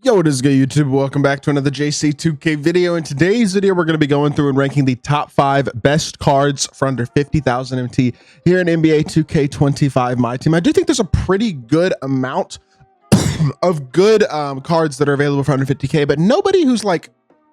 Yo, what is good, YouTube? Welcome back to another JC2K video. In today's video, we're going to be going through and ranking the top 5 best cards for under 50,000 MT here in NBA 2K25 MyTEAM. I do think there's a pretty good amount of good cards that are available for under 50K, but nobody who's like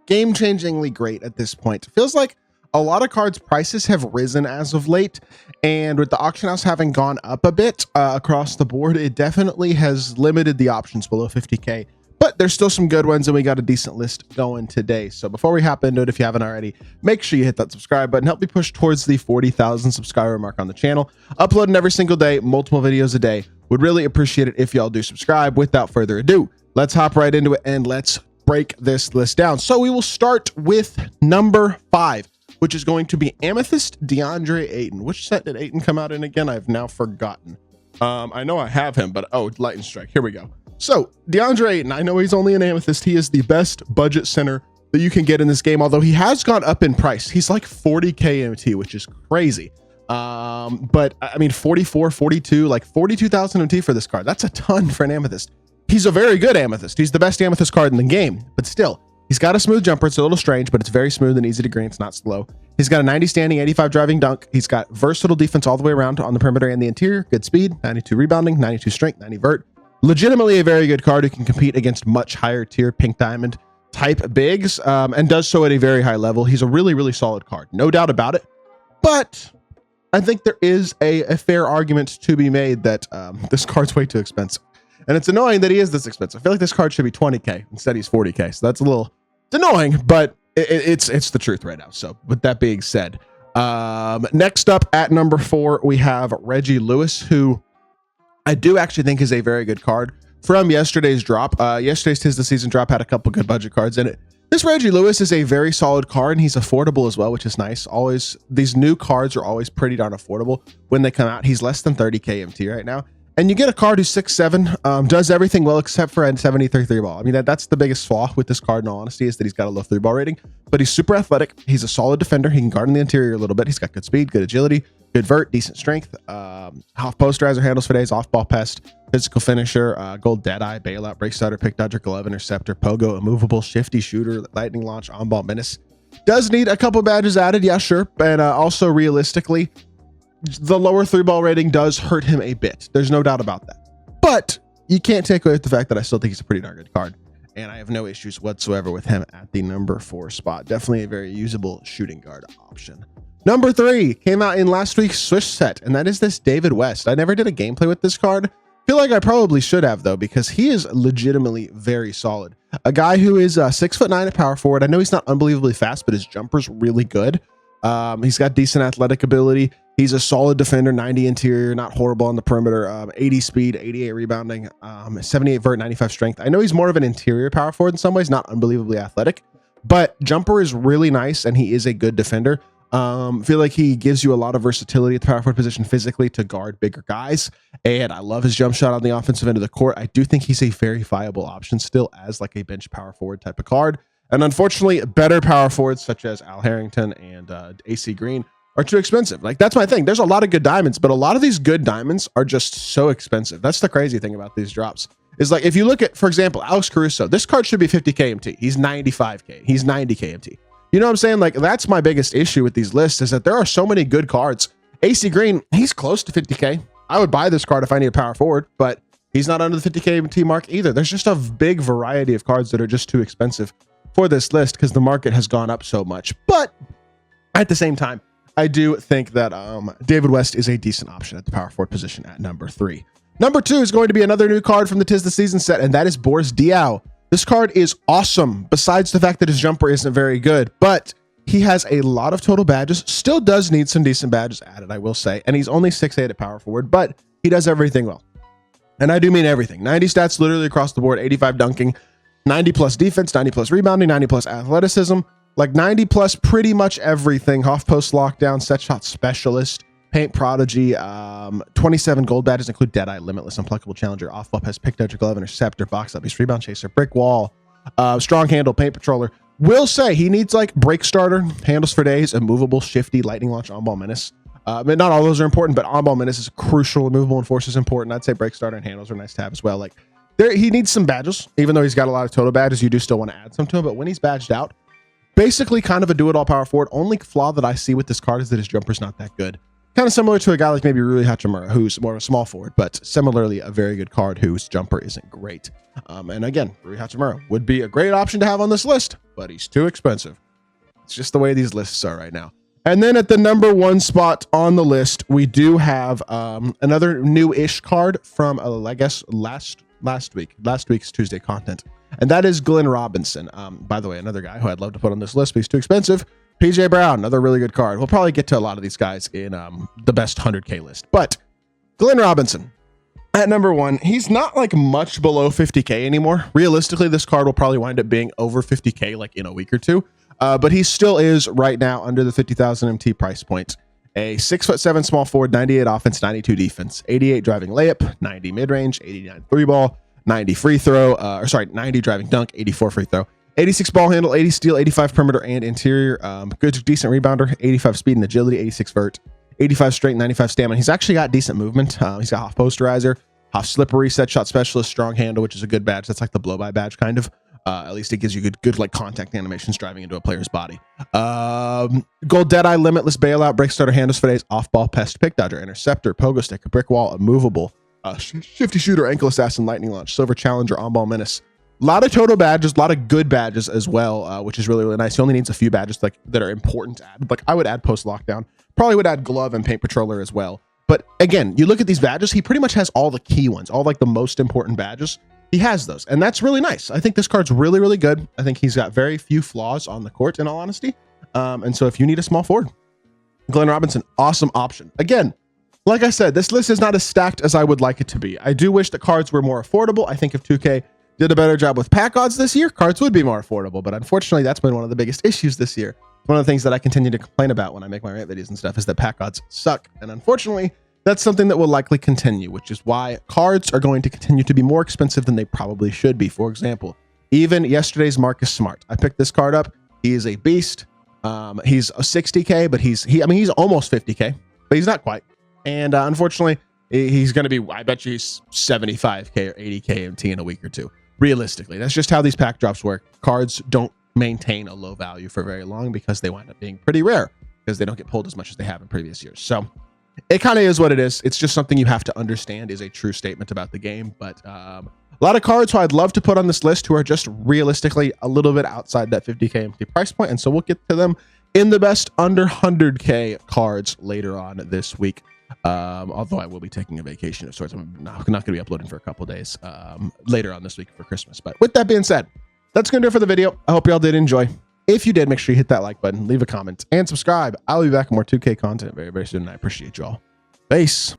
game-changingly great at this point. It feels like a lot of cards prices have risen as of late, and with the auction house having gone up a bit across the board, it definitely has limited the options below 50K. But there's still some good ones, and we got a decent list going today. So before we hop into it, if you haven't already, make sure you hit that subscribe button. Help me push towards the 40,000 subscriber mark on the channel. Uploading every single day, multiple videos a day. Would really appreciate it if y'all do subscribe. Without further ado, let's hop right into it and let's break this list down. So we will start with number 5, which is going to be Amethyst, DeAndre, Ayton. Which set did Ayton come out in again? I've now forgotten. I know I have him, but oh, Lightning Strike. Here we go. So DeAndre Ayton, I know he's only an Amethyst. He is the best budget center that you can get in this game, although he has gone up in price. He's like 40K MT, which is crazy. But I mean, 44, 42, like 42,000 MT for this card. That's a ton for an Amethyst. He's a very good Amethyst. He's the best Amethyst card in the game, but still, he's got a smooth jumper. It's a little strange, but it's very smooth and easy to green. It's not slow. He's got a 90 standing, 85 driving dunk. He's got versatile defense all the way around on the perimeter and the interior. Good speed, 92 rebounding, 92 strength, 90 vert. Legitimately a very good card who can compete against much higher tier pink diamond type bigs, and does so at a very high level. He's a really, really solid card, no doubt about it. But I think there is a fair argument to be made that this card's way too expensive. And it's annoying that he is this expensive. I feel like this card should be 20K. Instead, he's 40K. So that's a little, it's annoying, but it's the truth right now. So with that being said, next up at number 4, we have Reggie Lewis, who I do actually think is a very good card from yesterday's drop. Yesterday's Tis the Season drop had a couple good budget cards in it. This Reggie Lewis is a very solid card, and he's affordable as well, which is nice. Always, these new cards are always pretty darn affordable when they come out. He's less than 30K MT right now. And you get a card who's 6'7", does everything well except for a 73 3 ball. I mean, that's the biggest flaw with this card, in all honesty, is that he's got a low 3 ball rating, but he's super athletic. He's a solid defender. He can guard in the interior a little bit. He's got good speed, good agility, good vert, decent strength, half posterizer, handles for days, off ball pest, physical finisher, gold deadeye, bailout, break starter, pick dodger, glove interceptor, pogo, immovable, shifty shooter, lightning launch, on ball menace. Does need a couple badges added, yeah, sure. And also realistically, the lower 3 ball rating does hurt him a bit. There's no doubt about that. But you can't take away the fact that I still think he's a pretty darn good card, and I have no issues whatsoever with him at the number 4 spot. Definitely a very usable shooting guard option. Number 3 came out in last week's Swish set, and that is this David West. I never did a gameplay with this card. Feel like I probably should have, though, because he is legitimately very solid. A guy who is 6'9" at power forward. I know he's not unbelievably fast, but his jumper's really good. He's got decent athletic ability. He's a solid defender, 90 interior, not horrible on the perimeter, 80 speed, 88 rebounding, 78 vert, 95 strength. I know he's more of an interior power forward in some ways, not unbelievably athletic, but jumper is really nice, and he is a good defender. Feel like he gives you a lot of versatility at the power forward position physically to guard bigger guys, and I love his jump shot on the offensive end of the court. I do think he's a very viable option still as like a bench power forward type of card. And unfortunately, better power forwards such as Al Harrington and AC Green are too expensive. Like, that's my thing. There's a lot of good diamonds, but a lot of these good diamonds are just so expensive. That's the crazy thing about these drops, is like, if you look at, for example, Alex Caruso, this card should be 50K MT. He's 95K. He's 90K MT. You know what I'm saying? Like, that's my biggest issue with these lists, is that there are so many good cards. AC Green, he's close to 50K. I would buy this card if I need a power forward, but he's not under the 50K MT mark either. There's just a big variety of cards that are just too expensive for this list because the market has gone up so much. But at the same time, I do think that David West is a decent option at the power forward position at number 3. Number 2 is going to be another new card from the Tis the Season set, and that is Boris Diaw. This card is awesome, besides the fact that his jumper isn't very good, but he has a lot of total badges, still does need some decent badges added, I will say, and he's only 6'8" at power forward, but he does everything well. And I do mean everything. 90 stats literally across the board, 85 dunking, 90 plus defense, 90 plus rebounding, 90 plus athleticism, like 90 plus pretty much everything. Off post lockdown, set shot specialist, paint prodigy, 27 gold badges include Deadeye, Limitless, Unpluckable Challenger, off ball pass, pick dodger, glove interceptor, box up, he's rebound chaser, brick wall, strong handle, paint patroller. Will say he needs like break starter, handles for days, immovable, shifty, lightning launch, on ball menace. Not all those are important, but on ball menace is crucial. Immovable enforcer is important. I'd say break starter and handles are nice to have as well. Like, he needs some badges. Even though he's got a lot of total badges, you do still want to add some to him. But when he's badged out, basically kind of a do-it-all power forward. Only flaw that I see with this card is that his jumper's not that good. Kind of similar to a guy like maybe Rui Hachimura, who's more of a small forward, but similarly a very good card whose jumper isn't great. And again, Rui Hachimura would be a great option to have on this list, but he's too expensive. It's just the way these lists are right now. And then at the number 1 spot on the list, we do have another new-ish card from, I guess, last week's Tuesday content. And that is Glenn Robinson. By the way, another guy who I'd love to put on this list, but he's too expensive. PJ Brown, another really good card. We'll probably get to a lot of these guys in the best 100K list. But Glenn Robinson, at number 1, he's not like much below 50K anymore. Realistically, this card will probably wind up being over 50K like in a week or two. But he still is right now under the 50,000 MT price point. A 6'7" small forward, 98 offense, 92 defense, 88 driving layup, 90 mid-range, 89 three ball, 90 free throw, 90 driving dunk, 84 free throw, 86 ball handle, 80 steal, 85 perimeter and interior, good, decent rebounder, 85 speed and agility, 86 vert, 85 strength, 95 stamina. He's actually got decent movement. He's got half posterizer, half slippery, set shot specialist, strong handle, which is a good badge. That's like the blow-by badge kind of. At least it gives you good like contact animations driving into a player's body. Gold Deadeye, limitless bailout, break starter, handles for days, off-ball, pest, pick dodger, interceptor, pogo stick, a brick wall, a movable, shifty shooter, ankle assassin, lightning launch, silver challenger, on-ball menace. A lot of total badges, a lot of good badges as well, which is really, really nice. He only needs a few badges like that are important to add. Like I would add post lockdown, probably would add glove and paint patroller as well. But again, you look at these badges, he pretty much has all the key ones, all like the most important badges. He has those, and that's really nice. I think this card's really, really good. I think he's got very few flaws on the court, in all honesty. And so if you need a small forward, Glenn Robinson, awesome option. Again, like I said, this list is not as stacked as I would like it to be. I do wish the cards were more affordable. I think if 2K did a better job with pack odds this year, cards would be more affordable. But unfortunately, that's been one of the biggest issues this year. One of the things that I continue to complain about when I make my rant videos and stuff is that pack odds suck. And unfortunately, that's something that will likely continue, which is why cards are going to continue to be more expensive than they probably should be. For example, even yesterday's Marcus Smart. I picked this card up. He is a beast. He's a 60K, but he's almost 50K, but he's not quite. And unfortunately, he's going to be, I bet you he's 75K or 80K MT in a week or two. Realistically, that's just how these pack drops work. Cards don't maintain a low value for very long because they wind up being pretty rare because they don't get pulled as much as they have in previous years. So it kind of is what it is. It's just something you have to understand is a true statement about the game. But a lot of cards who I'd love to put on this list who are just realistically a little bit outside that 50K MT price point. And so we'll get to them in the best under 100K cards later on this week. Although I will be taking a vacation of sorts. I'm not going to be uploading for a couple days later on this week for Christmas. But with that being said, that's going to do it for the video. I hope y'all did enjoy. If you did, make sure you hit that like button, leave a comment, and subscribe. I'll be back with more 2K content very, very soon, and I appreciate y'all. Peace.